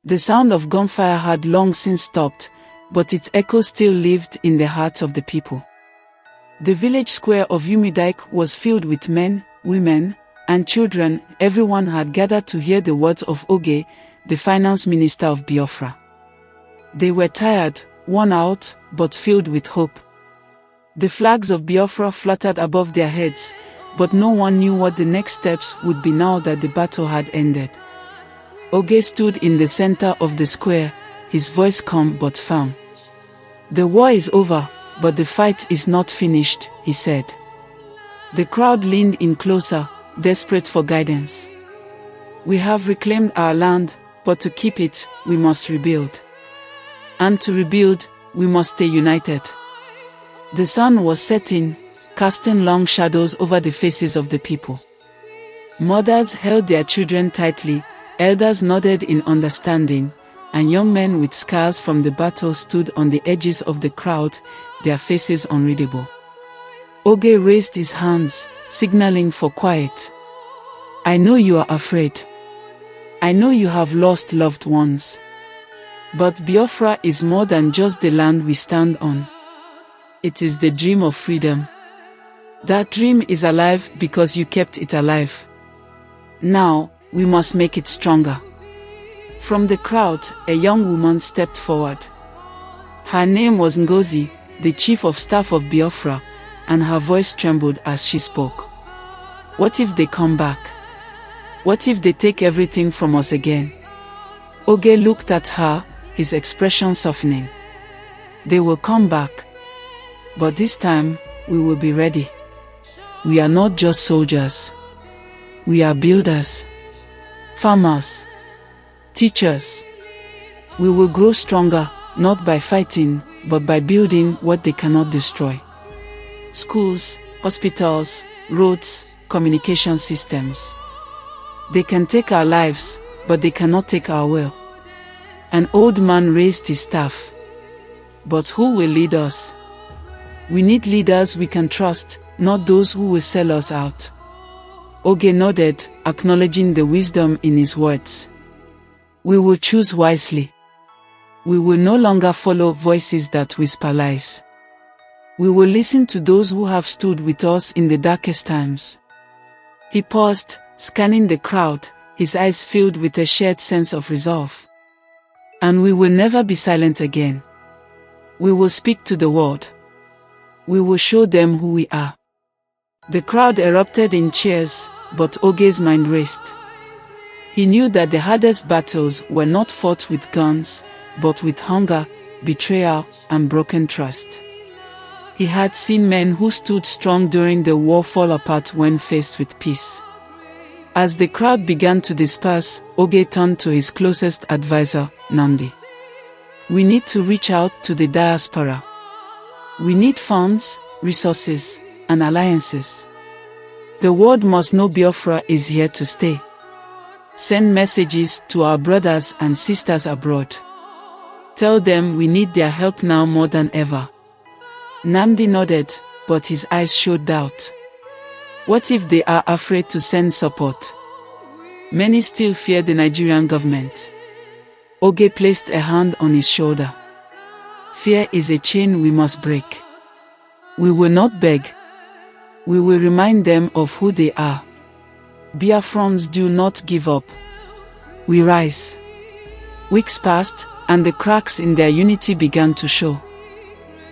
The sound of gunfire had long since stopped, but its echo still lived in the hearts of the people. The village square of Umudike was filled with men, women, and children. Everyone had gathered to hear the words of Oge, the finance minister of Biafra. They were tired, worn out, but filled with hope. The flags of Biafra fluttered above their heads, but no one knew what the next steps would be now that the battle had ended. Oge stood in the center of the square, his voice calm but firm. "The war is over, but the fight is not finished," he said. The crowd leaned in closer, desperate for guidance. "We have reclaimed our land, but to keep it, we must rebuild. And to rebuild, we must stay united." The sun was setting, casting long shadows over the faces of the people. Mothers held their children tightly, elders nodded in understanding, and young men with scars from the battle stood on the edges of the crowd, their faces unreadable. Oge raised his hands, signaling for quiet. "I know you are afraid. I know you have lost loved ones. But Biafra is more than just the land we stand on. It is the dream of freedom. That dream is alive because you kept it alive. Now, we must make it stronger." From the crowd, a young woman stepped forward. Her name was Ngozi, the chief of staff of Biafra, and her voice trembled as she spoke. "What if they come back? What if they take everything from us again?" Oge looked at her, his expression softening. "They will come back. But this time, we will be ready. We are not just soldiers. We are builders, farmers, teachers. We will grow stronger, not by fighting, but by building what they cannot destroy. Schools, hospitals, roads, communication systems. They can take our lives, but they cannot take our will." An old man raised his staff. "But who will lead us? We need leaders we can trust, not those who will sell us out." Oge nodded, acknowledging the wisdom in his words. "We will choose wisely. We will no longer follow voices that whisper lies. We will listen to those who have stood with us in the darkest times." He paused, scanning the crowd, his eyes filled with a shared sense of resolve. "And we will never be silent again. We will speak to the world. We will show them who we are." The crowd erupted in cheers, but Oge's mind raced. He knew that the hardest battles were not fought with guns, but with hunger, betrayal, and broken trust. He had seen men who stood strong during the war fall apart when faced with peace. As the crowd began to disperse, Oge turned to his closest advisor, Nandi. "We need to reach out to the diaspora. We need funds, resources, and alliances. The world must know Biafra is here to stay. Send messages to our brothers and sisters abroad. Tell them we need their help now more than ever." Nandi nodded, but his eyes showed doubt. What if they are afraid to send support? Many still fear the Nigerian government. Oge placed a hand on his shoulder. "Fear is a chain we must break. We will not beg. We will remind them of who they are. Biafrans do not give up. We rise." Weeks passed, and the cracks in their unity began to show.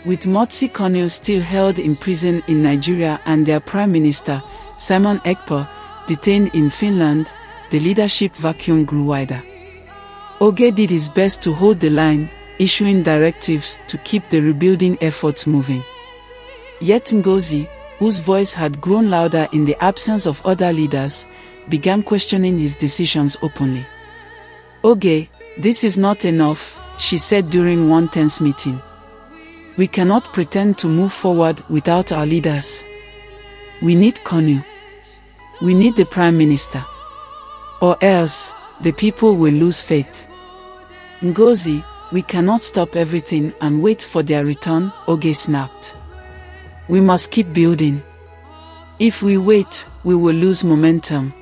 With Kanu still held in prison in Nigeria and their Prime Minister, Simon Ekpa, detained in Finland, the leadership vacuum grew wider. Oge did his best to hold the line, issuing directives to keep the rebuilding efforts moving. Yet Ngozi, whose voice had grown louder in the absence of other leaders, began questioning his decisions openly. "Oge, this is not enough," she said during one tense meeting. "We cannot pretend to move forward without our leaders. We need Kanu. We need the Prime Minister. Or else, the people will lose faith. Ngozi, we cannot stop everything and wait for their return," Oge snapped. "We must keep building. If we wait, we will lose momentum.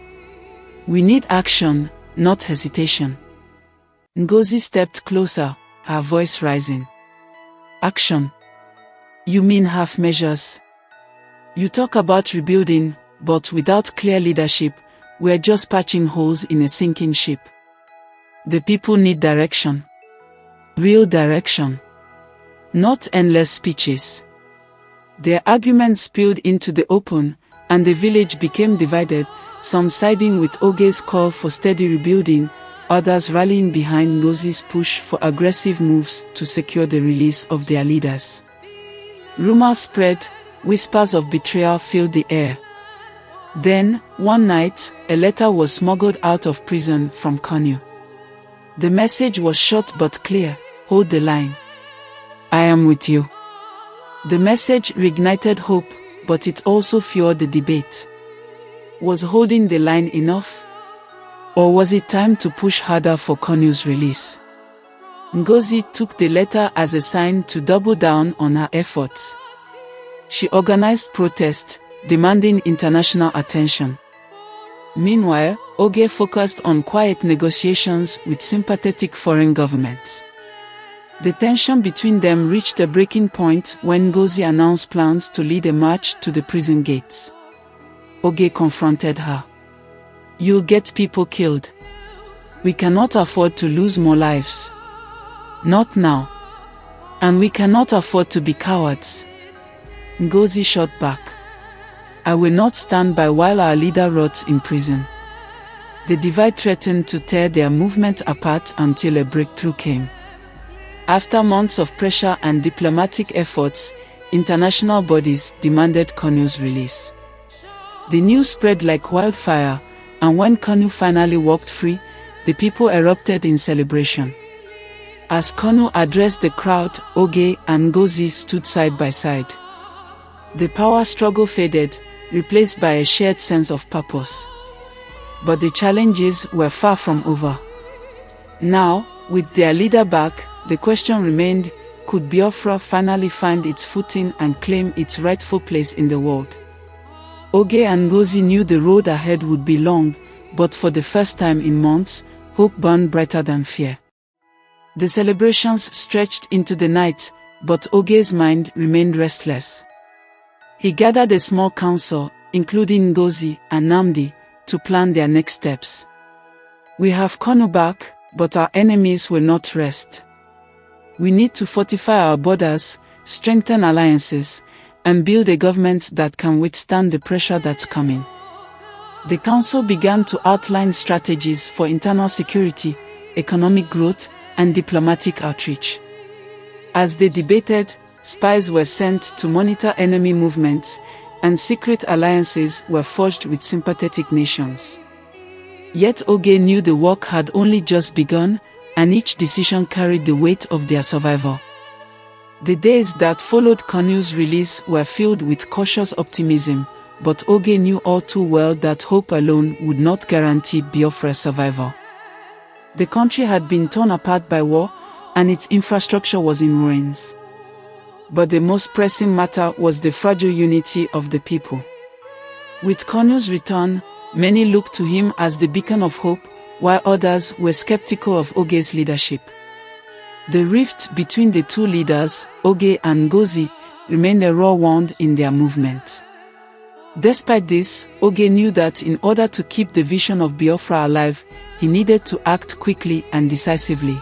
We need action, not hesitation." Ngozi stepped closer, her voice rising. Action. You mean half measures? You talk about rebuilding, but without clear leadership, we're just patching holes in a sinking ship. The people need direction. Real direction. Not endless speeches. Their arguments spilled into the open, and the village became divided, some siding with Oge's call for steady rebuilding, others rallying behind Ngozi's push for aggressive moves to secure the release of their leaders. Rumors spread, whispers of betrayal filled the air. Then, one night, a letter was smuggled out of prison from Kanu. The message was short but clear: hold the line. I am with you. The message reignited hope, but it also fueled the debate. Was holding the line enough? Or was it time to push harder for Kanu's release? Ngozi took the letter as a sign to double down on her efforts. She organized protests, demanding international attention. Meanwhile, Oge focused on quiet negotiations with sympathetic foreign governments. The tension between them reached a breaking point when Ngozi announced plans to lead a march to the prison gates. Oge confronted her. You'll get people killed. We cannot afford to lose more lives. Not now. And we cannot afford to be cowards. Ngozi shot back. I will not stand by while our leader rots in prison. The divide threatened to tear their movement apart until a breakthrough came. After months of pressure and diplomatic efforts, international bodies demanded Kanu's release. The news spread like wildfire, and when Kanu finally walked free, the people erupted in celebration. As Kanu addressed the crowd, Oge and Ngozi stood side by side. The power struggle faded, replaced by a shared sense of purpose. But the challenges were far from over. Now, with their leader back, the question remained: could Biafra finally find its footing and claim its rightful place in the world? Oge and Ngozi knew the road ahead would be long, but for the first time in months, hope burned brighter than fear. The celebrations stretched into the night, but Oge's mind remained restless. He gathered a small council, including Ngozi and Namdi, to plan their next steps. We have Kanu back, but our enemies will not rest. We need to fortify our borders, strengthen alliances, and build a government that can withstand the pressure that's coming. The council began to outline strategies for internal security, economic growth, and diplomatic outreach. As they debated, spies were sent to monitor enemy movements, and secret alliances were forged with sympathetic nations. Yet Oge knew the work had only just begun, and each decision carried the weight of their survival. The days that followed Kanu's release were filled with cautious optimism, but Oge knew all too well that hope alone would not guarantee Biafra's survival. The country had been torn apart by war, and its infrastructure was in ruins. But the most pressing matter was the fragile unity of the people. With Kanu's return, many looked to him as the beacon of hope, while others were skeptical of Oge's leadership. The rift between the two leaders, Oge and Ngozi, remained a raw wound in their movement. Despite this, Oge knew that in order to keep the vision of Biafra alive, he needed to act quickly and decisively.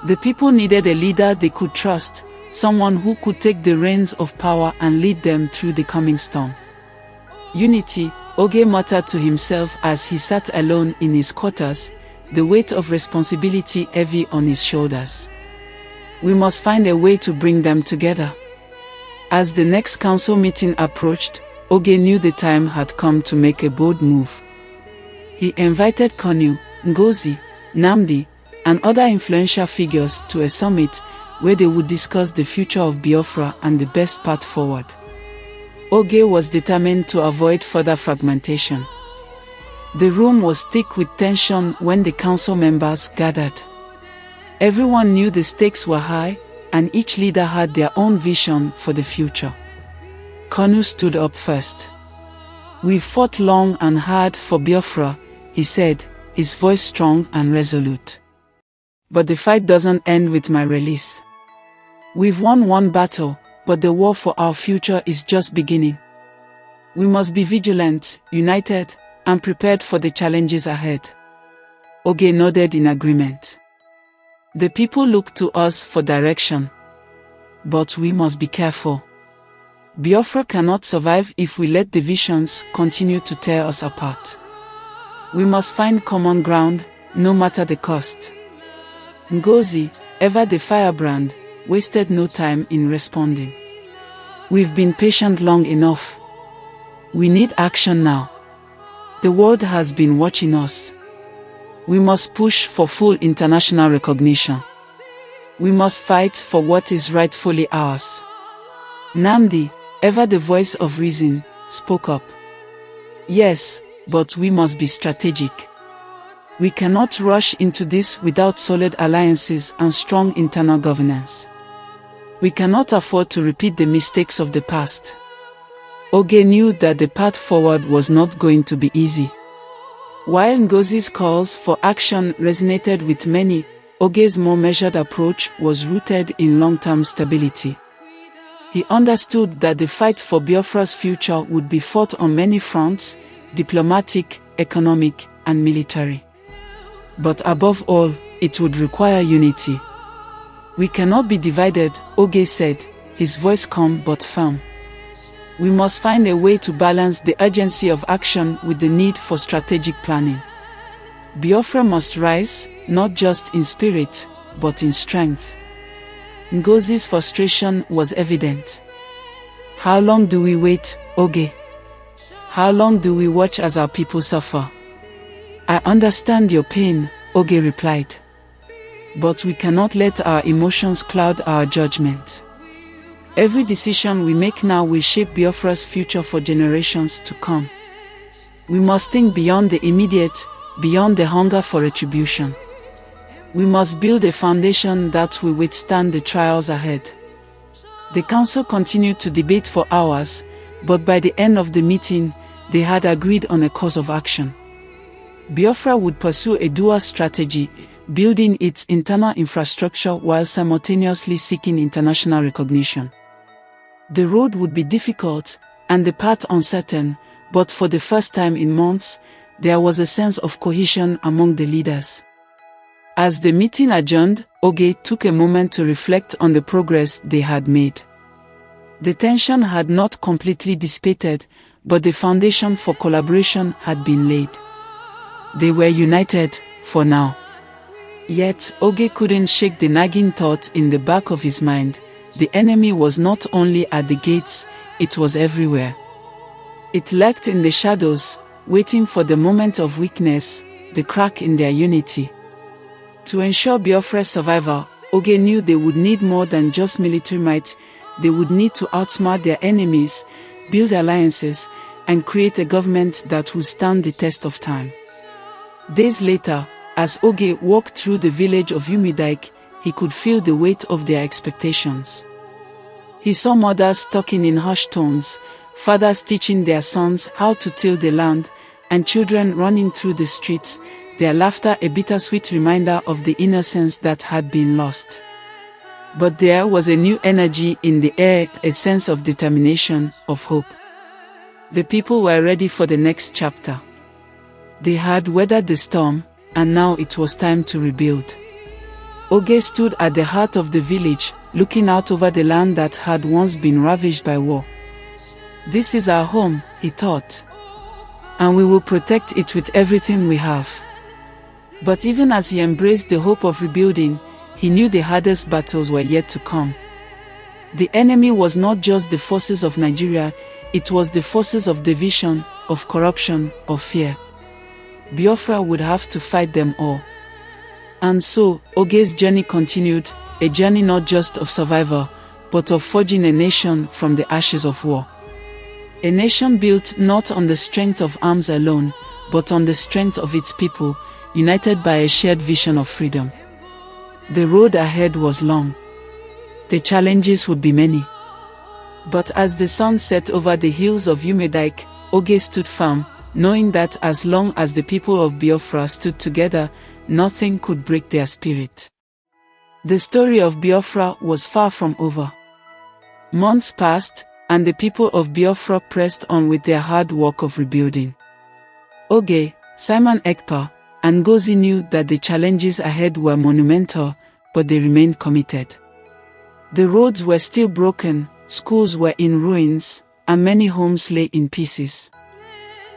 The people needed a leader they could trust, someone who could take the reins of power and lead them through the coming storm. Unity, Oge muttered to himself as he sat alone in his quarters, the weight of responsibility heavy on his shoulders. We must find a way to bring them together. As the next council meeting approached, Oge knew the time had come to make a bold move. He invited Kanu, Ngozi, Namdi, and other influential figures to a summit where they would discuss the future of Biafra and the best path forward. Oge was determined to avoid further fragmentation. The room was thick with tension when the council members gathered. Everyone knew the stakes were high, and each leader had their own vision for the future. Kanu stood up first. "We've fought long and hard for Biafra," he said, his voice strong and resolute. But the fight doesn't end with my release. We've won one battle, but the war for our future is just beginning. We must be vigilant, united, and prepared for the challenges ahead. Oge nodded in agreement. The people look to us for direction. But we must be careful. Biafra cannot survive if we let divisions continue to tear us apart. We must find common ground, no matter the cost. Ngozi, ever the firebrand, wasted no time in responding. We've been patient long enough. We need action now. The world has been watching us. We must push for full international recognition. We must fight for what is rightfully ours. Namdi, ever the voice of reason, spoke up. Yes, but we must be strategic. We cannot rush into this without solid alliances and strong internal governance. We cannot afford to repeat the mistakes of the past. Oge knew that the path forward was not going to be easy. While Ngozi's calls for action resonated with many, Oge's more measured approach was rooted in long-term stability. He understood that the fight for Biafra's future would be fought on many fronts: diplomatic, economic, and military. But above all, it would require unity. We cannot be divided, Oge said, his voice calm but firm. We must find a way to balance the urgency of action with the need for strategic planning. Biafra must rise, not just in spirit, but in strength. Ngozi's frustration was evident. How long do we wait, Oge? How long do we watch as our people suffer? I understand your pain, Oge replied. But we cannot let our emotions cloud our judgment. Every decision we make now will shape Biafra's future for generations to come. We must think beyond the immediate, beyond the hunger for retribution. We must build a foundation that will withstand the trials ahead. The council continued to debate for hours, but by the end of the meeting, they had agreed on a course of action. Biafra would pursue a dual strategy, building its internal infrastructure while simultaneously seeking international recognition. The road would be difficult, and the path uncertain, but for the first time in months, there was a sense of cohesion among the leaders. As the meeting adjourned, Oge took a moment to reflect on the progress they had made. The tension had not completely dissipated, but the foundation for collaboration had been laid. They were united, for now. Yet, Oge couldn't shake the nagging thought in the back of his mind: the enemy was not only at the gates, it was everywhere. It lurked in the shadows, waiting for the moment of weakness, the crack in their unity. To ensure Biafra's survival, Oge knew they would need more than just military might. They would need to outsmart their enemies, build alliances, and create a government that would stand the test of time. Days later, as Oge walked through the village of Umidike, he could feel the weight of their expectations. He saw mothers talking in hushed tones, fathers teaching their sons how to till the land, and children running through the streets, their laughter a bittersweet reminder of the innocence that had been lost. But there was a new energy in the air, a sense of determination, of hope. The people were ready for the next chapter. They had weathered the storm, and now it was time to rebuild. Oge stood at the heart of the village, looking out over the land that had once been ravaged by war. This is our home, he thought. And we will protect it with everything we have. But even as he embraced the hope of rebuilding, he knew the hardest battles were yet to come. The enemy was not just the forces of Nigeria, it was the forces of division, of corruption, of fear. Biafra would have to fight them all. And so, Oge's journey continued, a journey not just of survival, but of forging a nation from the ashes of war. A nation built not on the strength of arms alone, but on the strength of its people, united by a shared vision of freedom. The road ahead was long. The challenges would be many. But as the sun set over the hills of Umidike, Oge stood firm, knowing that as long as the people of Biafra stood together, nothing could break their spirit. The story of Biafra was far from over. Months passed, and the people of Biafra pressed on with their hard work of rebuilding. Oge, Simon Ekpa, and Ngozi knew that the challenges ahead were monumental, but they remained committed. The roads were still broken, schools were in ruins, and many homes lay in pieces.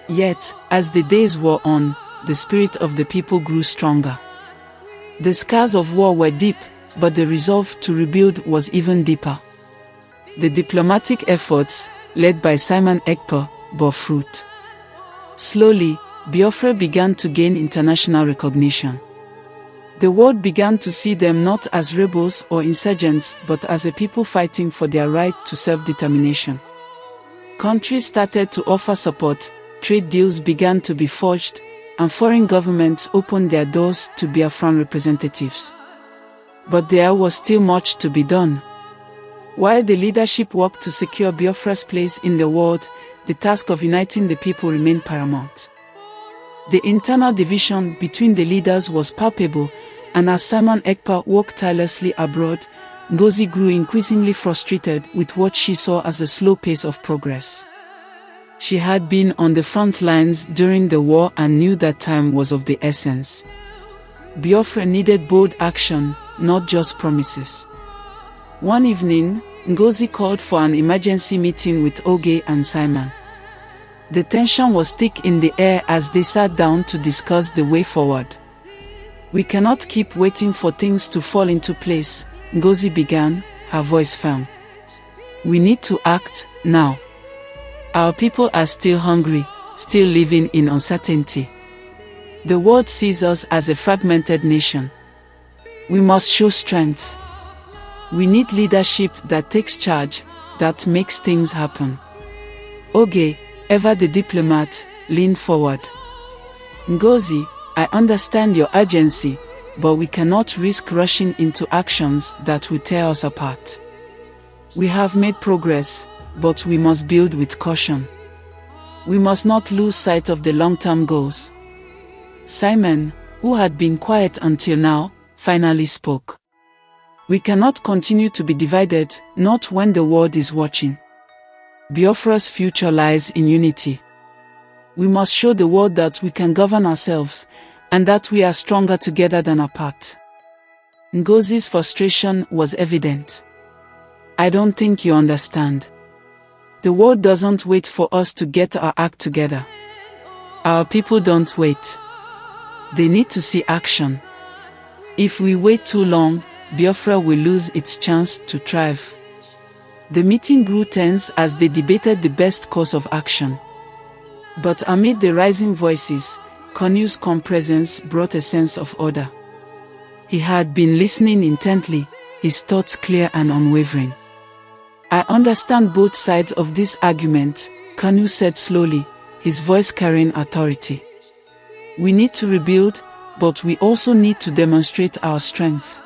Yet, as the days wore on, the spirit of the people grew stronger. The scars of war were deep, but the resolve to rebuild was even deeper. The diplomatic efforts, led by Simon Ekpa, bore fruit. Slowly, Biafra began to gain international recognition. The world began to see them not as rebels or insurgents but as a people fighting for their right to self-determination. Countries started to offer support, trade deals began to be forged, and foreign governments opened their doors to Biafran representatives. But there was still much to be done. While the leadership worked to secure Biafra's place in the world, the task of uniting the people remained paramount. The internal division between the leaders was palpable, and as Simon Ekpa worked tirelessly abroad, Ngozi grew increasingly frustrated with what she saw as a slow pace of progress. She had been on the front lines during the war and knew that time was of the essence. Biafra needed bold action, not just promises. One evening, Ngozi called for an emergency meeting with Oge and Simon. The tension was thick in the air as they sat down to discuss the way forward. "We cannot keep waiting for things to fall into place," Ngozi began, her voice firm. "We need to act now. Our people are still hungry, still living in uncertainty. The world sees us as a fragmented nation. We must show strength. We need leadership that takes charge, that makes things happen." Oge, ever the diplomat, leaned forward. "Ngozi, I understand your urgency, but we cannot risk rushing into actions that will tear us apart. We have made progress, but we must build with caution. We must not lose sight of the long-term goals." Simon, who had been quiet until now, finally spoke. "We cannot continue to be divided, not when the world is watching. Biafra's future lies in unity. We must show the world that we can govern ourselves, and that we are stronger together than apart." Ngozi's frustration was evident. "I don't think you understand. The world doesn't wait for us to get our act together. Our people don't wait. They need to see action. If we wait too long, Biafra will lose its chance to thrive." The meeting grew tense as they debated the best course of action. But amid the rising voices, Kanu's calm presence brought a sense of order. He had been listening intently, his thoughts clear and unwavering. "I understand both sides of this argument," Kanu said slowly, his voice carrying authority. "We need to rebuild, but we also need to demonstrate our strength.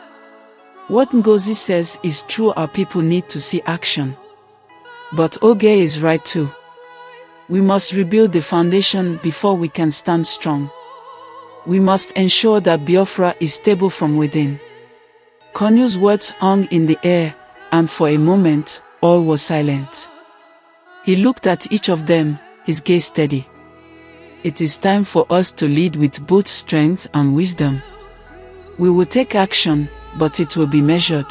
What Ngozi says is true, our people need to see action. But Oge is right too. We must rebuild the foundation before we can stand strong. We must ensure that Biafra is stable from within." Kanu's words hung in the air, and for a moment, all was silent. He looked at each of them, his gaze steady. "It is time for us to lead with both strength and wisdom. We will take action, but it will be measured.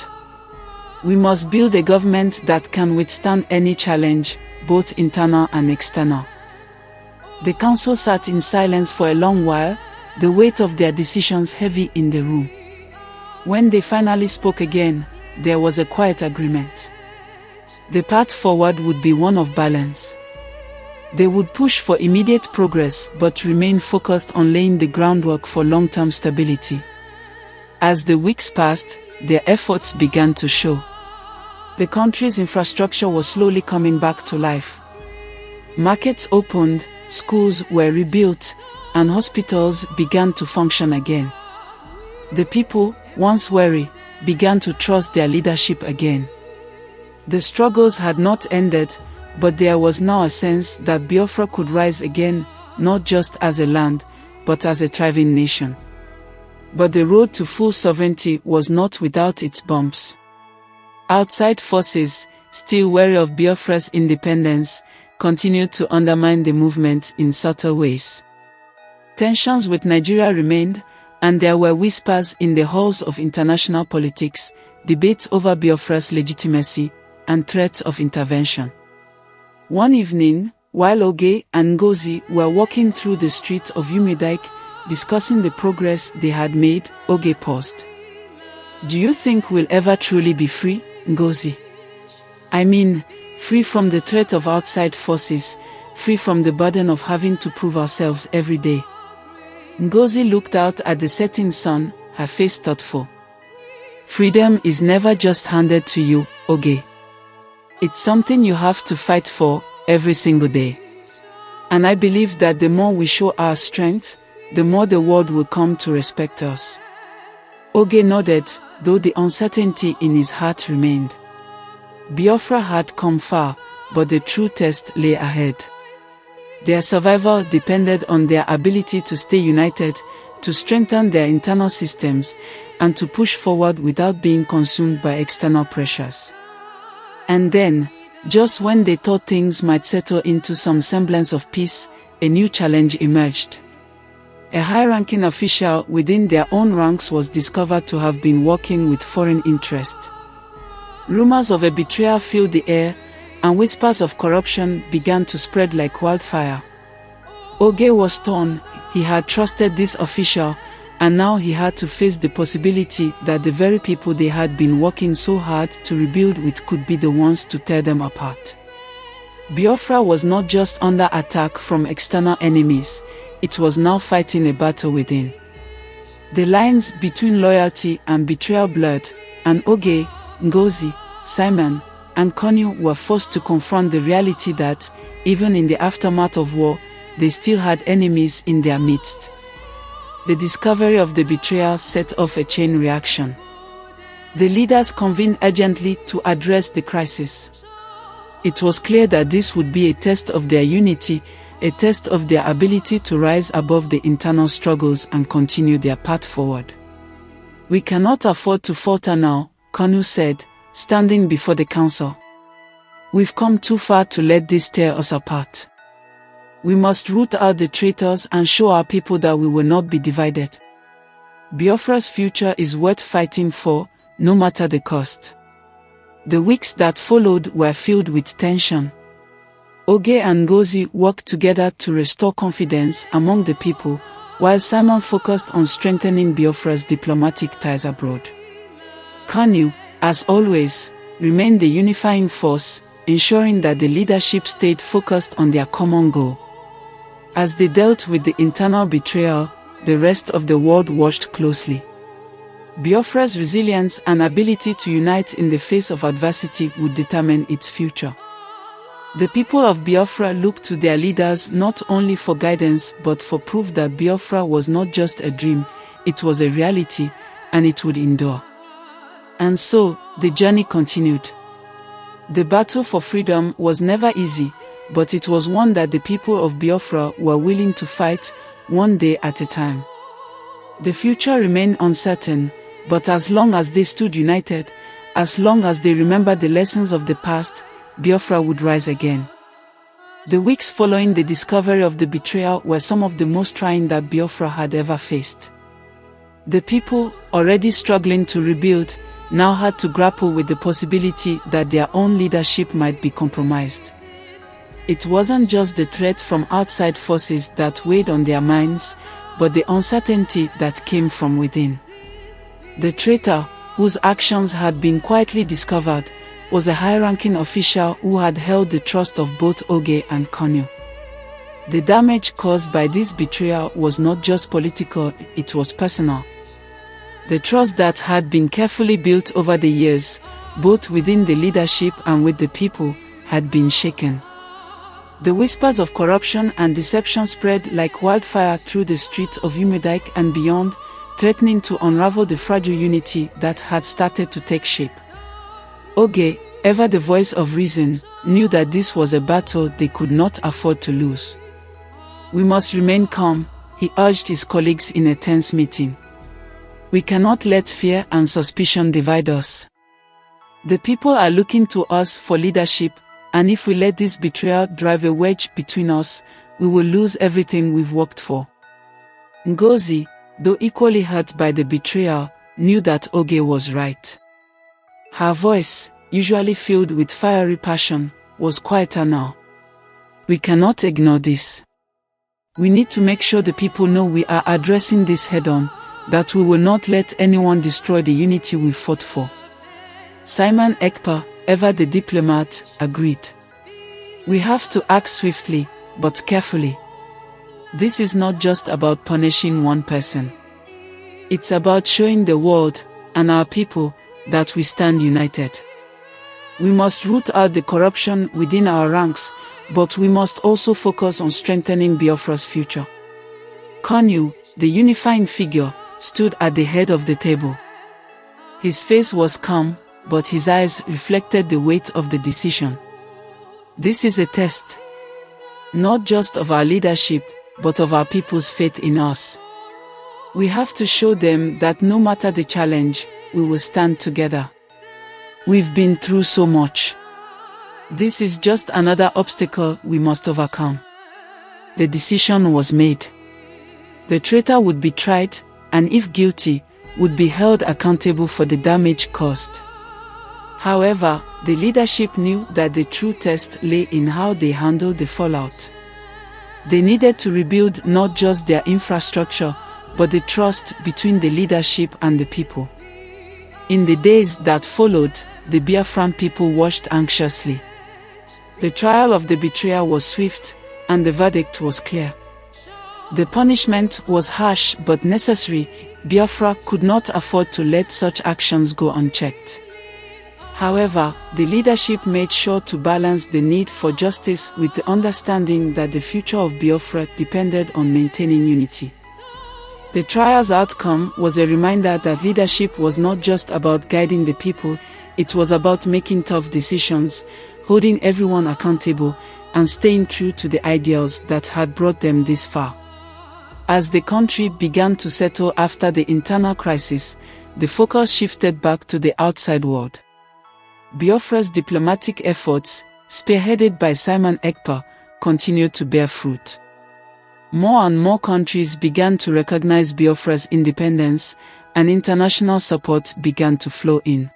We must build a government that can withstand any challenge, both internal and external." The council sat in silence for a long while, the weight of their decisions heavy in the room. When they finally spoke again, there was a quiet agreement. The path forward would be one of balance. They would push for immediate progress but remain focused on laying the groundwork for long-term stability. As the weeks passed, their efforts began to show. The country's infrastructure was slowly coming back to life. Markets opened, schools were rebuilt, and hospitals began to function again. The people, once wary, began to trust their leadership again. The struggles had not ended, but there was now a sense that Biafra could rise again, not just as a land, but as a thriving nation. But the road to full sovereignty was not without its bumps. Outside forces, still wary of Biafra's independence, continued to undermine the movement in subtle ways. Tensions with Nigeria remained, and there were whispers in the halls of international politics, debates over Biafra's legitimacy, and threats of intervention. One evening, while Oge and Ngozi were walking through the streets of Umudike, discussing the progress they had made, Oge paused. "Do you think we'll ever truly be free, Ngozi? I mean, free from the threat of outside forces, free from the burden of having to prove ourselves every day?" Ngozi looked out at the setting sun, her face thoughtful. "Freedom is never just handed to you, Oge. It's something you have to fight for, every single day. And I believe that the more we show our strength, the more the world will come to respect us." Oge nodded, though the uncertainty in his heart remained. Biafra had come far, but the true test lay ahead. Their survival depended on their ability to stay united, to strengthen their internal systems, and to push forward without being consumed by external pressures. And then, just when they thought things might settle into some semblance of peace, a new challenge emerged. A high-ranking official within their own ranks was discovered to have been working with foreign interests. Rumors of a betrayal filled the air, and whispers of corruption began to spread like wildfire. Oge was torn. He had trusted this official, and now he had to face the possibility that the very people they had been working so hard to rebuild with could be the ones to tear them apart. Biafra was not just under attack from external enemies, it was now fighting a battle within. The lines between loyalty and betrayal blurred, and Oge, Ngozi, Simon, and Kanu were forced to confront the reality that, even in the aftermath of war, they still had enemies in their midst. The discovery of the betrayal set off a chain reaction. The leaders convened urgently to address the crisis. It was clear that this would be a test of their unity, a test of their ability to rise above the internal struggles and continue their path forward. "We cannot afford to falter now," Kanu said, standing before the council. "We've come too far to let this tear us apart. We must root out the traitors and show our people that we will not be divided. Biafra's future is worth fighting for, no matter the cost." The weeks that followed were filled with tension. Oge and Ngozi worked together to restore confidence among the people, while Simon focused on strengthening Biafra's diplomatic ties abroad. Kanu, as always, remained the unifying force, ensuring that the leadership stayed focused on their common goal. As they dealt with the internal betrayal, the rest of the world watched closely. Biafra's resilience and ability to unite in the face of adversity would determine its future. The people of Biafra looked to their leaders not only for guidance but for proof that Biafra was not just a dream, it was a reality, and it would endure. And so, the journey continued. The battle for freedom was never easy, but it was one that the people of Biafra were willing to fight, one day at a time. The future remained uncertain, but as long as they stood united, as long as they remembered the lessons of the past, Biafra would rise again. The weeks following the discovery of the betrayal were some of the most trying that Biafra had ever faced. The people, already struggling to rebuild, now had to grapple with the possibility that their own leadership might be compromised. It wasn't just the threats from outside forces that weighed on their minds, but the uncertainty that came from within. The traitor, whose actions had been quietly discovered, was a high-ranking official who had held the trust of both Oge and Kanu. The damage caused by this betrayal was not just political, it was personal. The trust that had been carefully built over the years, both within the leadership and with the people, had been shaken. The whispers of corruption and deception spread like wildfire through the streets of Umudike and beyond, threatening to unravel the fragile unity that had started to take shape. Oge, ever the voice of reason, knew that this was a battle they could not afford to lose. "We must remain calm," he urged his colleagues in a tense meeting. We cannot let fear and suspicion divide us. The people are looking to us for leadership, and if we let this betrayal drive a wedge between us, we will lose everything we've worked for. Ngozi, though equally hurt by the betrayal, knew that Oge was right. Her voice, usually filled with fiery passion, was quieter now. We cannot ignore this. We need to make sure the people know we are addressing this head-on, that we will not let anyone destroy the unity we fought for. Simon Ekpa, ever the diplomat, agreed. We have to act swiftly, but carefully. This is not just about punishing one person. It's about showing the world, and our people, that we stand united. We must root out the corruption within our ranks, but we must also focus on strengthening Biafra's future. Kanu, the unifying figure, stood at the head of the table. His face was calm, but his eyes reflected the weight of the decision. This is a test, not just of our leadership, but of our people's faith in us. We have to show them that no matter the challenge, we will stand together. We've been through so much. This is just another obstacle we must overcome. The decision was made. The traitor would be tried, and if guilty, would be held accountable for the damage caused. However, the leadership knew that the true test lay in how they handled the fallout. They needed to rebuild not just their infrastructure, but the trust between the leadership and the people. In the days that followed, the Biafran people watched anxiously. The trial of the betrayer was swift, and the verdict was clear. The punishment was harsh but necessary. Biafra could not afford to let such actions go unchecked. However, the leadership made sure to balance the need for justice with the understanding that the future of Biafra depended on maintaining unity. The trial's outcome was a reminder that leadership was not just about guiding the people, it was about making tough decisions, holding everyone accountable, and staying true to the ideals that had brought them this far. As the country began to settle after the internal crisis, the focus shifted back to the outside world. Biafra's diplomatic efforts, spearheaded by Simon Ekpa, continued to bear fruit. More and more countries began to recognize Biafra's independence, and international support began to flow in.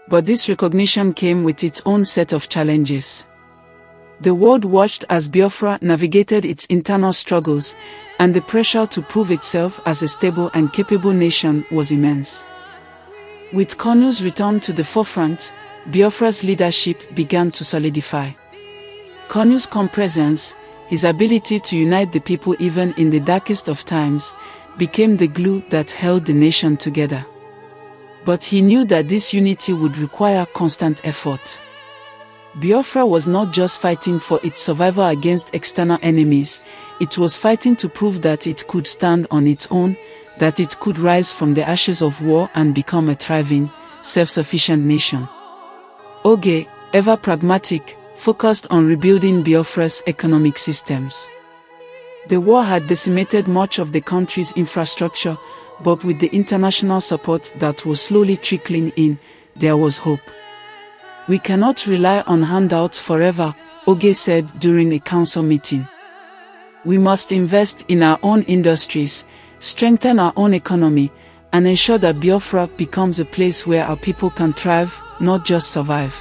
But this recognition came with its own set of challenges. The world watched as Biafra navigated its internal struggles, and the pressure to prove itself as a stable and capable nation was immense. With Kanu's return to the forefront, Biafra's leadership began to solidify. Kanu's calm presence, his ability to unite the people even in the darkest of times, became the glue that held the nation together. But he knew that this unity would require constant effort. Biafra was not just fighting for its survival against external enemies, it was fighting to prove that it could stand on its own, that it could rise from the ashes of war and become a thriving, self-sufficient nation. Oge, ever pragmatic, focused on rebuilding Biafra's economic systems. The war had decimated much of the country's infrastructure, but with the international support that was slowly trickling in, there was hope. We cannot rely on handouts forever, Oge said during a council meeting. We must invest in our own industries, strengthen our own economy, and ensure that Biafra becomes a place where our people can thrive, not just survive.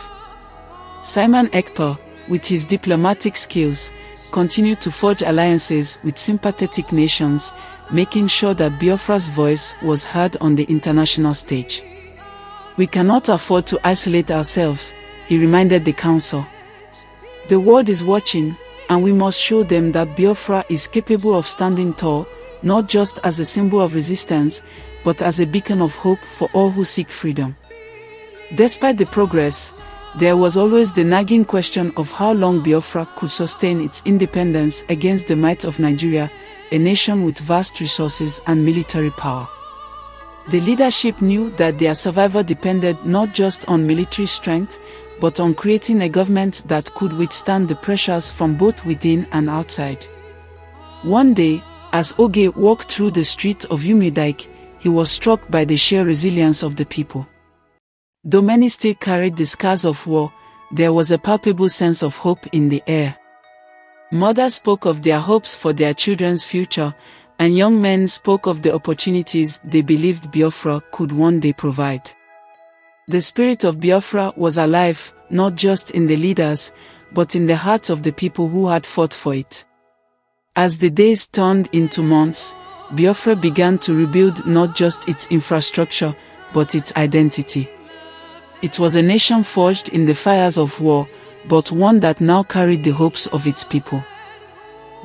Simon Ekpa, with his diplomatic skills, continued to forge alliances with sympathetic nations, making sure that Biafra's voice was heard on the international stage. We cannot afford to isolate ourselves, he reminded the council. The world is watching, and we must show them that Biafra is capable of standing tall, not just as a symbol of resistance, but as a beacon of hope for all who seek freedom. Despite the progress, there was always the nagging question of how long Biafra could sustain its independence against the might of Nigeria, a nation with vast resources and military power. The leadership knew that their survival depended not just on military strength, but on creating a government that could withstand the pressures from both within and outside. One day, as Oge walked through the street of Umidike, he was struck by the sheer resilience of the people. Though many still carried the scars of war, there was a palpable sense of hope in the air. Mothers spoke of their hopes for their children's future, and young men spoke of the opportunities they believed Biafra could one day provide. The spirit of Biafra was alive, not just in the leaders, but in the hearts of the people who had fought for it. As the days turned into months, Biafra began to rebuild not just its infrastructure, but its identity. It was a nation forged in the fires of war, but one that now carried the hopes of its people.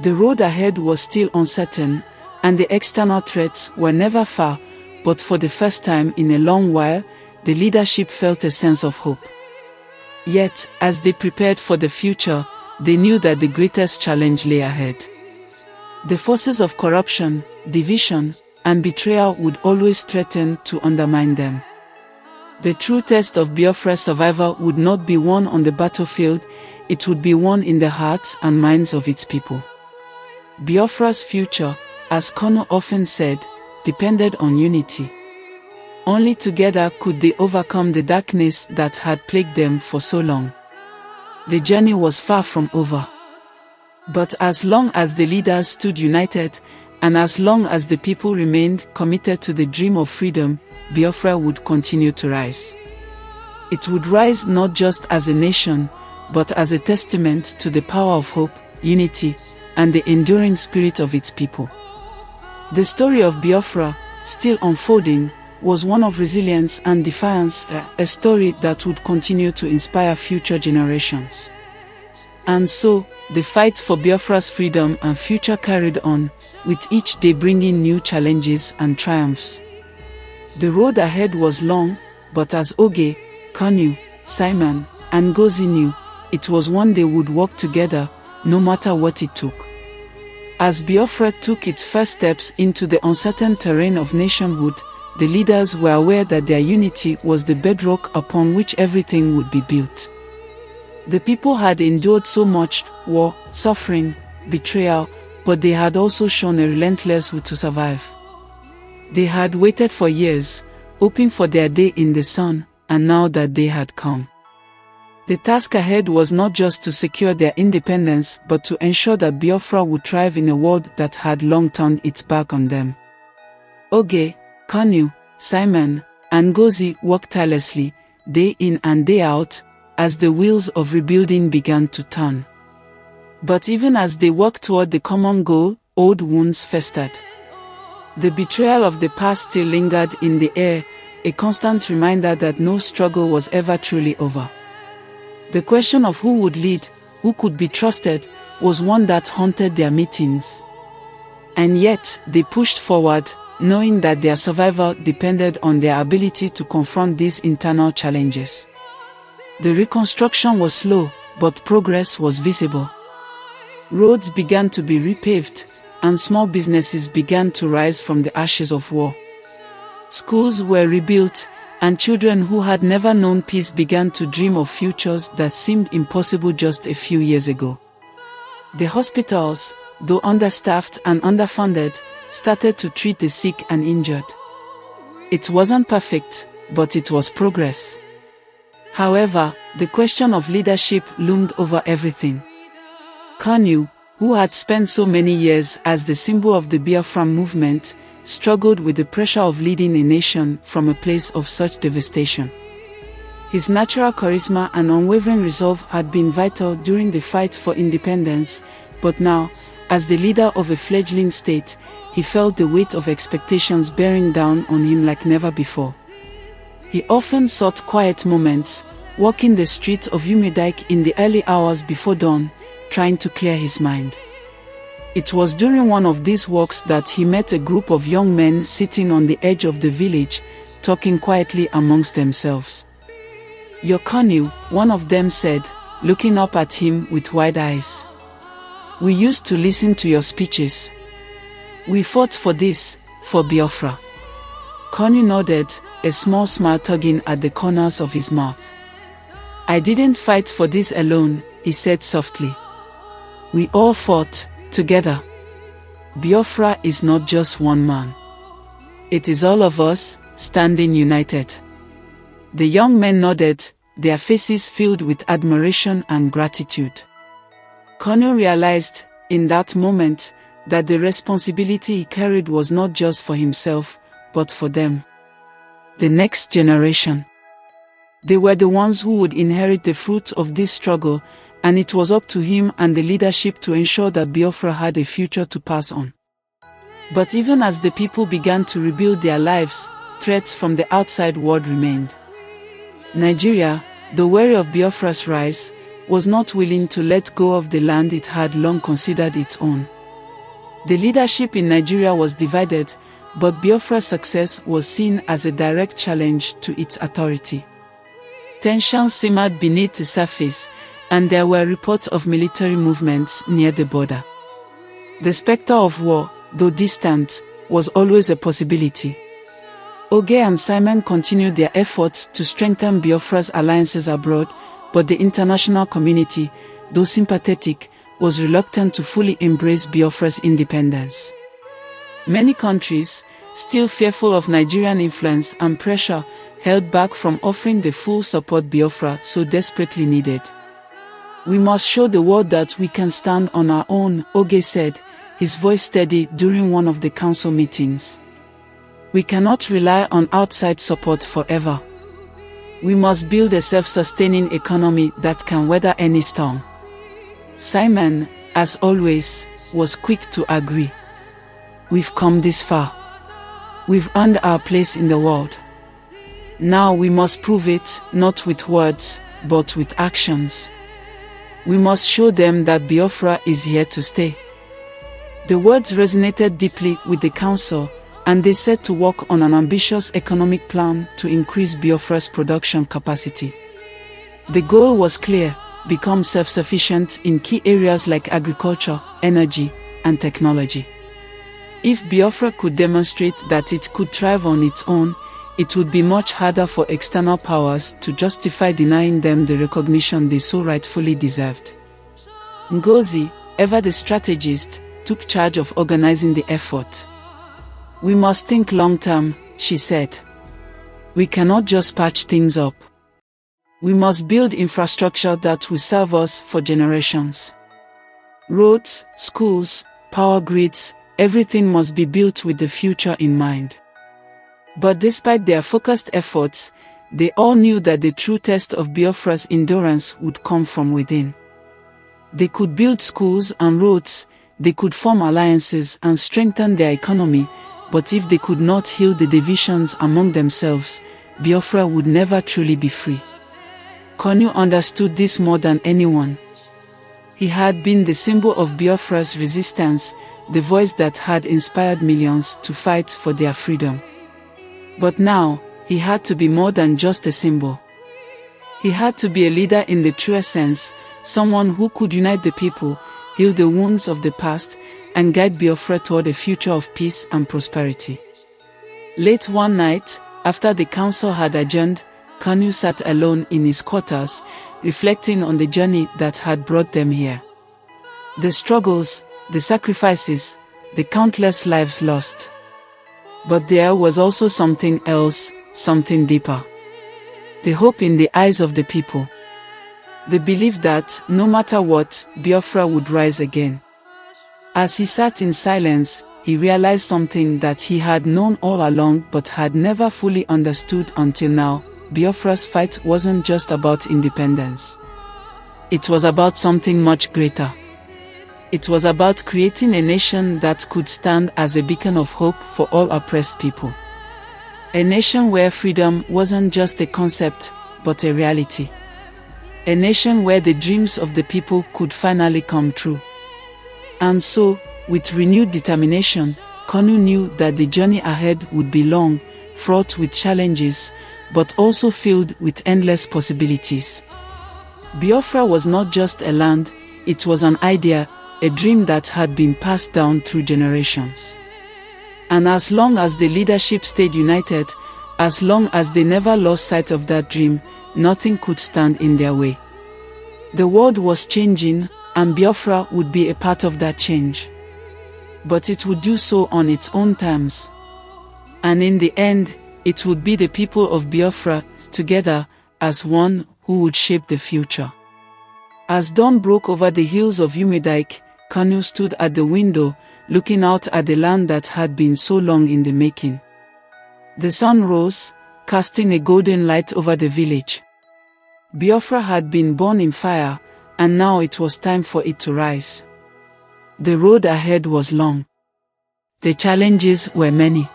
The road ahead was still uncertain, and the external threats were never far, but for the first time in a long while, the leadership felt a sense of hope. Yet, as they prepared for the future, they knew that the greatest challenge lay ahead. The forces of corruption, division, and betrayal would always threaten to undermine them. The true test of Biafra's survival would not be won on the battlefield, it would be won in the hearts and minds of its people. Biafra's future, as Kanu often said, depended on unity. Only together could they overcome the darkness that had plagued them for so long. The journey was far from over. But as long as the leaders stood united, and as long as the people remained committed to the dream of freedom, Biafra would continue to rise. It would rise not just as a nation, but as a testament to the power of hope, unity, and the enduring spirit of its people. The story of Biafra, still unfolding, was one of resilience and defiance, a story that would continue to inspire future generations. And so, the fight for Biafra's freedom and future carried on, with each day bringing new challenges and triumphs. The road ahead was long, but as Oge, Kanu, Simon, and Ngozi knew, it was one they would walk together, no matter what it took. As Biafra took its first steps into the uncertain terrain of nationhood, the leaders were aware that their unity was the bedrock upon which everything would be built. The people had endured so much war, suffering, betrayal, but they had also shown a relentless will to survive. They had waited for years, hoping for their day in the sun, and now that day had come. The task ahead was not just to secure their independence, but to ensure that Biafra would thrive in a world that had long turned its back on them. Oge, Kanu, Simon, and Ngozi worked tirelessly, day in and day out, as the wheels of rebuilding began to turn. But even as they worked toward the common goal, old wounds festered. The betrayal of the past still lingered in the air, a constant reminder that no struggle was ever truly over. The question of who would lead, who could be trusted, was one that haunted their meetings. And yet, they pushed forward, knowing that their survival depended on their ability to confront these internal challenges. The reconstruction was slow, but progress was visible. Roads began to be repaved, and small businesses began to rise from the ashes of war. Schools were rebuilt, and children who had never known peace began to dream of futures that seemed impossible just a few years ago. The hospitals, though understaffed and underfunded, started to treat the sick and injured. It wasn't perfect, but it was progress. However, the question of leadership loomed over everything. Kanu, who had spent so many years as the symbol of the Biafran movement, struggled with the pressure of leading a nation from a place of such devastation. His natural charisma and unwavering resolve had been vital during the fight for independence, but now, as the leader of a fledgling state, he felt the weight of expectations bearing down on him like never before. He often sought quiet moments, walking the streets of Umidike in the early hours before dawn, trying to clear his mind. It was during one of these walks that he met a group of young men sitting on the edge of the village, talking quietly amongst themselves. "Your Kanu," one of them said, looking up at him with wide eyes. "We used to listen to your speeches. We fought for this, for Biafra." Kanu nodded, a small smile tugging at the corners of his mouth. "I didn't fight for this alone," he said softly. "We all fought, together. Biafra is not just one man. It is all of us, standing united. The young men nodded, their faces filled with admiration and gratitude. Kanu realized, in that moment, that the responsibility he carried was not just for himself, but for them. The next generation. They were the ones who would inherit the fruit of this struggle, and it was up to him and the leadership to ensure that Biafra had a future to pass on. But even as the people began to rebuild their lives, threats from the outside world remained. Nigeria, though wary of Biafra's rise, was not willing to let go of the land it had long considered its own. The leadership in Nigeria was divided, but Biafra's success was seen as a direct challenge to its authority. Tensions simmered beneath the surface, and there were reports of military movements near the border. The specter of war, though distant, was always a possibility. Oge and Simon continued their efforts to strengthen Biafra's alliances abroad, but the international community, though sympathetic, was reluctant to fully embrace Biafra's independence. Many countries, still fearful of Nigerian influence and pressure, held back from offering the full support Biafra so desperately needed. "We must show the world that we can stand on our own," Oge said, his voice steady during one of the council meetings. "We cannot rely on outside support forever. We must build a self-sustaining economy that can weather any storm." Simon, as always, was quick to agree. "We've come this far. We've earned our place in the world. Now we must prove it, not with words, but with actions. We must show them that Biafra is here to stay." The words resonated deeply with the council, and they set to work on an ambitious economic plan to increase Biafra's production capacity. The goal was clear: become self-sufficient in key areas like agriculture, energy, and technology. If Biafra could demonstrate that it could thrive on its own, it would be much harder for external powers to justify denying them the recognition they so rightfully deserved. Ngozi, ever the strategist, took charge of organizing the effort. "We must think long-term," she said. "We cannot just patch things up. We must build infrastructure that will serve us for generations. Roads, schools, power grids, everything must be built with the future in mind." But despite their focused efforts, they all knew that the true test of Biafra's endurance would come from within. They could build schools and roads, they could form alliances and strengthen their economy, but if they could not heal the divisions among themselves, Biafra would never truly be free. Kanu understood this more than anyone. He had been the symbol of Biafra's resistance, the voice that had inspired millions to fight for their freedom. But now, he had to be more than just a symbol. He had to be a leader in the truest sense, someone who could unite the people, heal the wounds of the past, and guide Biafra toward a future of peace and prosperity. Late one night, after the council had adjourned, Kanu sat alone in his quarters, reflecting on the journey that had brought them here. The struggles, the sacrifices, the countless lives lost. But there was also something else, something deeper. The hope in the eyes of the people. The belief that, no matter what, Biafra would rise again. As he sat in silence, he realized something that he had known all along but had never fully understood until now. Biafra's fight wasn't just about independence. It was about something much greater. It was about creating a nation that could stand as a beacon of hope for all oppressed people. A nation where freedom wasn't just a concept, but a reality. A nation where the dreams of the people could finally come true. And so, with renewed determination, Kanu knew that the journey ahead would be long, fraught with challenges, but also filled with endless possibilities. Biafra was not just a land, it was an idea, a dream that had been passed down through generations. And as long as the leadership stayed united, as long as they never lost sight of that dream, nothing could stand in their way. The world was changing, and Biafra would be a part of that change. But it would do so on its own terms. And in the end, it would be the people of Biafra, together, as one, who would shape the future. As dawn broke over the hills of Umudike, Kanu stood at the window, looking out at the land that had been so long in the making. The sun rose, casting a golden light over the village. Biafra had been born in fire, and now it was time for it to rise. The road ahead was long. The challenges were many.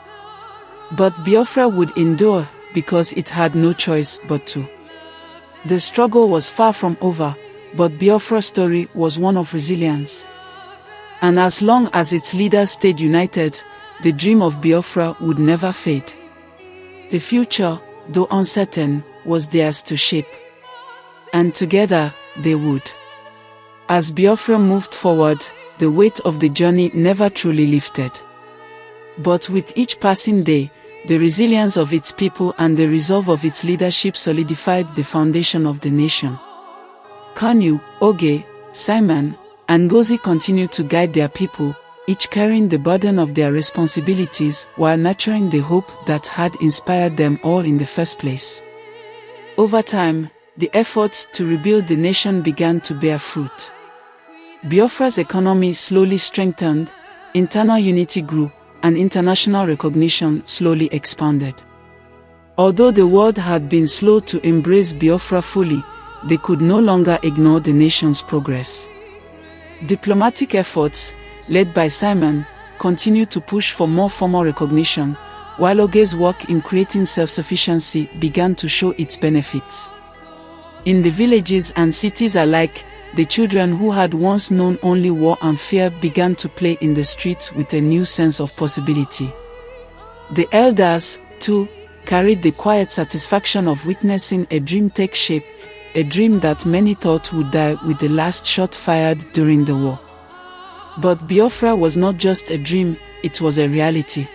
But Biafra would endure, because it had no choice but to. The struggle was far from over, but Biafra's story was one of resilience. And as long as its leaders stayed united, the dream of Biafra would never fade. The future, though uncertain, was theirs to shape. And together, they would. As Biafra moved forward, the weight of the journey never truly lifted. But with each passing day, the resilience of its people and the resolve of its leadership solidified the foundation of the nation. Kanu, Oge, Simon, and Ngozi continued to guide their people, each carrying the burden of their responsibilities while nurturing the hope that had inspired them all in the first place. Over time, the efforts to rebuild the nation began to bear fruit. Biafra's economy slowly strengthened, internal unity grew, and international recognition slowly expanded. Although the world had been slow to embrace Biafra fully, they could no longer ignore the nation's progress. Diplomatic efforts, led by Simon, continued to push for more formal recognition, while Oge's work in creating self-sufficiency began to show its benefits. In the villages and cities alike, the children who had once known only war and fear began to play in the streets with a new sense of possibility. The elders, too, carried the quiet satisfaction of witnessing a dream take shape, a dream that many thought would die with the last shot fired during the war. But Biafra was not just a dream, it was a reality.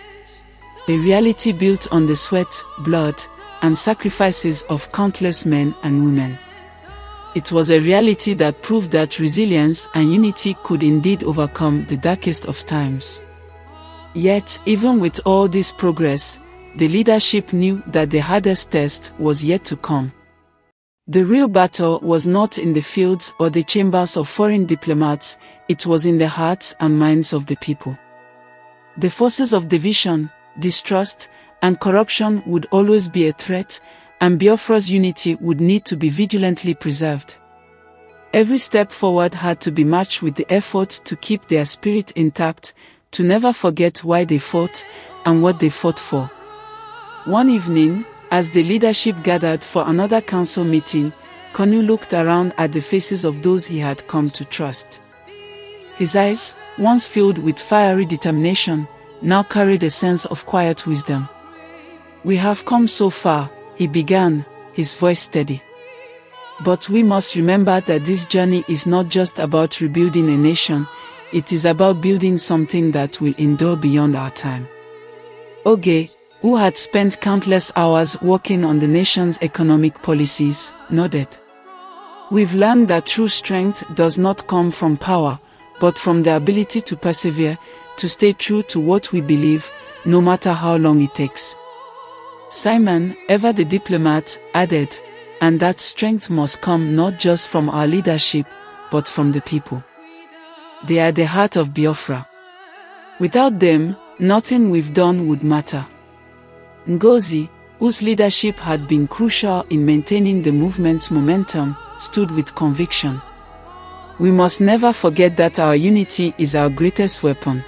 A reality built on the sweat, blood, and sacrifices of countless men and women. It was a reality that proved that resilience and unity could indeed overcome the darkest of times. Yet, even with all this progress, the leadership knew that the hardest test was yet to come. The real battle was not in the fields or the chambers of foreign diplomats, it was in the hearts and minds of the people. The forces of division, distrust, and corruption would always be a threat, and Biafra's unity would need to be vigilantly preserved. Every step forward had to be matched with the effort to keep their spirit intact, to never forget why they fought and what they fought for. One evening, as the leadership gathered for another council meeting, Kanu looked around at the faces of those he had come to trust. His eyes, once filled with fiery determination, now carried a sense of quiet wisdom. "We have come so far," he began, his voice steady. "But we must remember that this journey is not just about rebuilding a nation, it is about building something that will endure beyond our time." Oge, who had spent countless hours working on the nation's economic policies, nodded. "We've learned that true strength does not come from power, but from the ability to persevere, to stay true to what we believe, no matter how long it takes." Simon, ever the diplomat, added, "And that strength must come not just from our leadership, but from the people. They are the heart of Biafra. Without them, nothing we've done would matter." Ngozi, whose leadership had been crucial in maintaining the movement's momentum, stood with conviction. "We must never forget that our unity is our greatest weapon.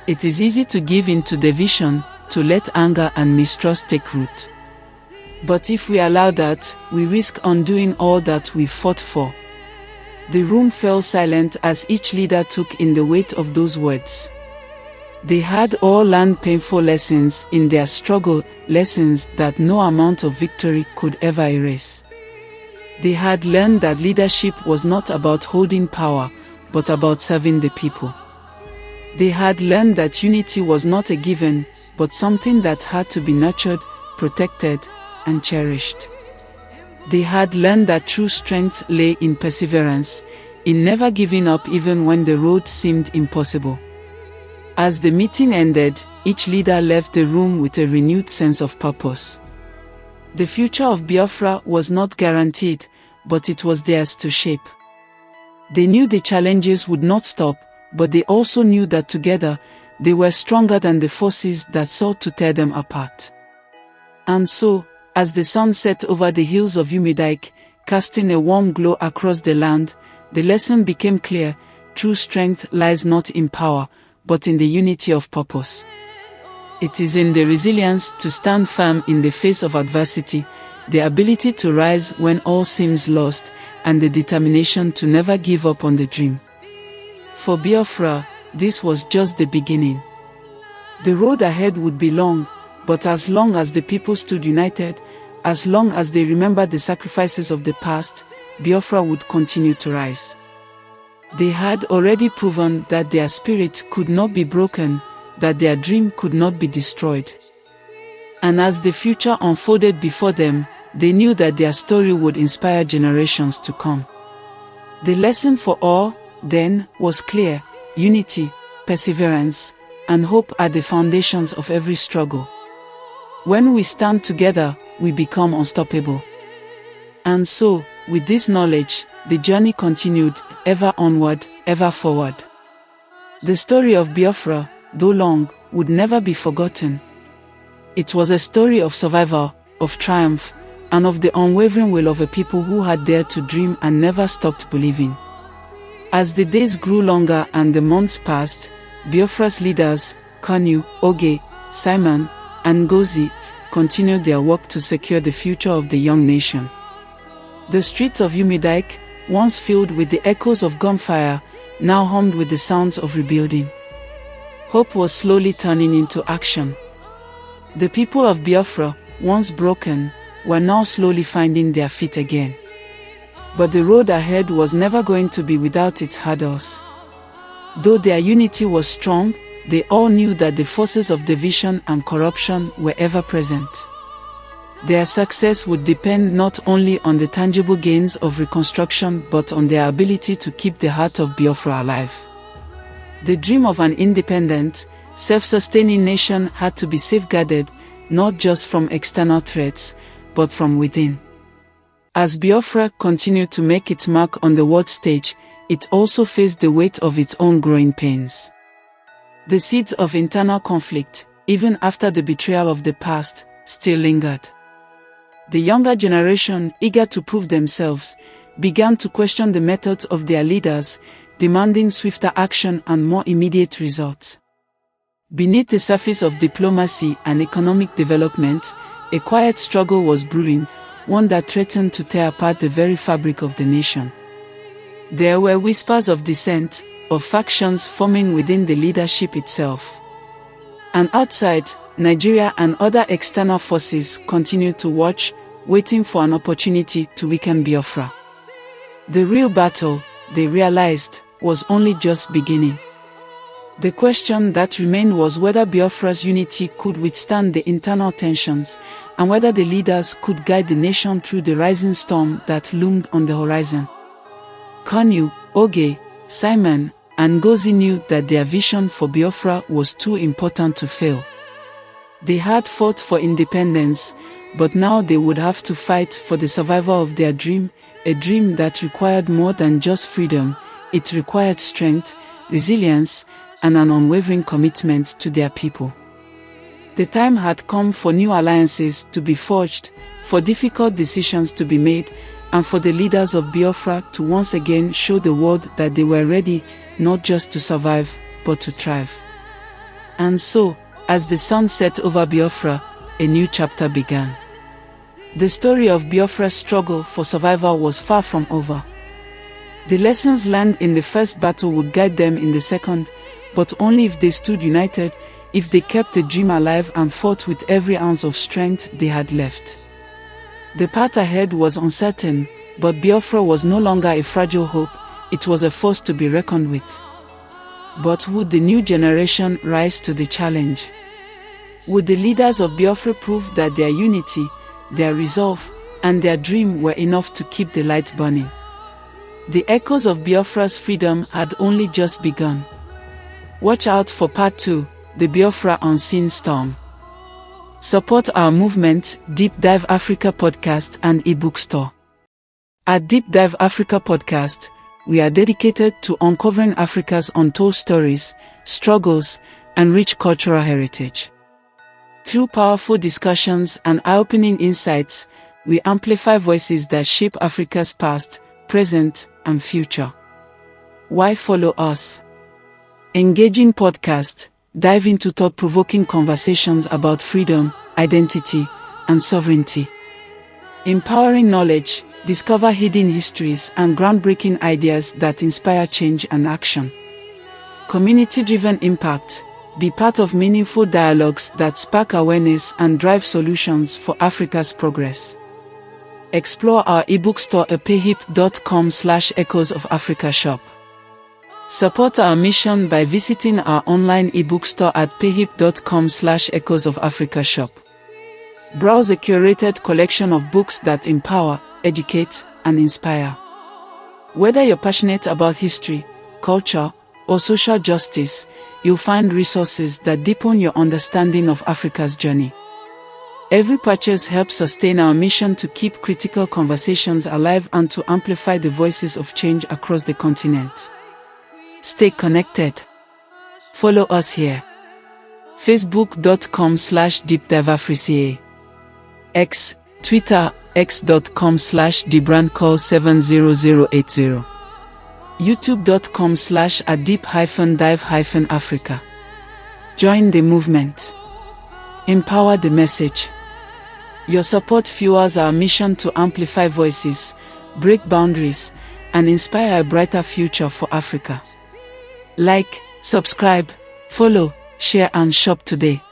It is easy to give in to division, to let anger and mistrust take root. But if we allow that, we risk undoing all that we fought for." The room fell silent as each leader took in the weight of those words. They had all learned painful lessons in their struggle, lessons that no amount of victory could ever erase. They had learned that leadership was not about holding power, but about serving the people. They had learned that unity was not a given, but something that had to be nurtured, protected, and cherished. They had learned that true strength lay in perseverance, in never giving up even when the road seemed impossible. As the meeting ended, each leader left the room with a renewed sense of purpose. The future of Biafra was not guaranteed, but it was theirs to shape. They knew the challenges would not stop, but they also knew that together, they were stronger than the forces that sought to tear them apart. And so, as the sun set over the hills of Umidike, casting a warm glow across the land, the lesson became clear: true strength lies not in power, but in the unity of purpose. It is in the resilience to stand firm in the face of adversity, the ability to rise when all seems lost, and the determination to never give up on the dream. For Biafra, this was just the beginning. The road ahead would be long, but as long as the people stood united, as long as they remembered the sacrifices of the past, Biafra would continue to rise. They had already proven that their spirit could not be broken, that their dream could not be destroyed. And as the future unfolded before them, they knew that their story would inspire generations to come. The lesson for all, then, was clear: unity, perseverance, and hope are the foundations of every struggle. When we stand together, we become unstoppable. And so, with this knowledge, the journey continued, ever onward, ever forward. The story of Biafra, though long, would never be forgotten. It was a story of survival, of triumph, and of the unwavering will of a people who had dared to dream and never stopped believing. As the days grew longer and the months passed, Biafra's leaders, Kanu, Oge, Simon, and Ngozi, continued their work to secure the future of the young nation. The streets of Umidike, once filled with the echoes of gunfire, now hummed with the sounds of rebuilding. Hope was slowly turning into action. The people of Biafra, once broken, were now slowly finding their feet again. But the road ahead was never going to be without its hurdles. Though their unity was strong, they all knew that the forces of division and corruption were ever present. Their success would depend not only on the tangible gains of reconstruction but on their ability to keep the heart of Biafra alive. The dream of an independent, self-sustaining nation had to be safeguarded, not just from external threats, but from within. As Biafra continued to make its mark on the world stage, it also faced the weight of its own growing pains. The seeds of internal conflict, even after the betrayal of the past, still lingered. The younger generation, eager to prove themselves, began to question the methods of their leaders, demanding swifter action and more immediate results. Beneath the surface of diplomacy and economic development, a quiet struggle was brewing, one that threatened to tear apart the very fabric of the nation. There were whispers of dissent, of factions forming within the leadership itself. And outside, Nigeria and other external forces continued to watch, waiting for an opportunity to weaken Biafra. The real battle, they realized, was only just beginning. The question that remained was whether Biafra's unity could withstand the internal tensions, and whether the leaders could guide the nation through the rising storm that loomed on the horizon. Kanu, Oge, Simon, and Ngozi knew that their vision for Biafra was too important to fail. They had fought for independence, but now they would have to fight for the survival of their dream, a dream that required more than just freedom. It required strength, resilience, and an unwavering commitment to their people. The time had come for new alliances to be forged, for difficult decisions to be made, and for the leaders of Biafra to once again show the world that they were ready, not just to survive, but to thrive. And so, as the sun set over Biafra, a new chapter began. The story of Biafra's struggle for survival was far from over. The lessons learned in the first battle would guide them in the second, but only if they stood united, if they kept the dream alive and fought with every ounce of strength they had left. The path ahead was uncertain, but Biafra was no longer a fragile hope, it was a force to be reckoned with. But would the new generation rise to the challenge? Would the leaders of Biafra prove that their unity, their resolve, and their dream were enough to keep the light burning? The echoes of Biafra's freedom had only just begun. Watch out for Part 2, the Biafra Unseen Storm. Support our movement, Deep Dive Africa Podcast and eBook Store. At Deep Dive Africa Podcast, we are dedicated to uncovering Africa's untold stories, struggles, and rich cultural heritage. Through powerful discussions and eye-opening insights, we amplify voices that shape Africa's past, present, and future. Why follow us? Engaging podcast, dive into thought-provoking conversations about freedom, identity, and sovereignty. Empowering knowledge, discover hidden histories and groundbreaking ideas that inspire change and action. Community-driven impact, be part of meaningful dialogues that spark awareness and drive solutions for Africa's progress. Explore our ebook store at payhip.com/Echoes of Africa shop. Support our mission by visiting our online ebook store at payhip.com/Echoes of Africa shop. Browse a curated collection of books that empower, educate, and inspire. Whether you're passionate about history, culture, or social justice, you'll find resources that deepen your understanding of Africa's journey. Every purchase helps sustain our mission to keep critical conversations alive and to amplify the voices of change across the continent. Stay connected. Follow us here. Facebook.com/DeepDiveAfrica. X, Twitter, x.com/thebrandcall70080. youtube.com/adeep-dive-africa. Join the movement. Empower the message. Your support fuels our mission to amplify voices, break boundaries, and inspire a brighter future for Africa. Like, subscribe, follow, share and shop today.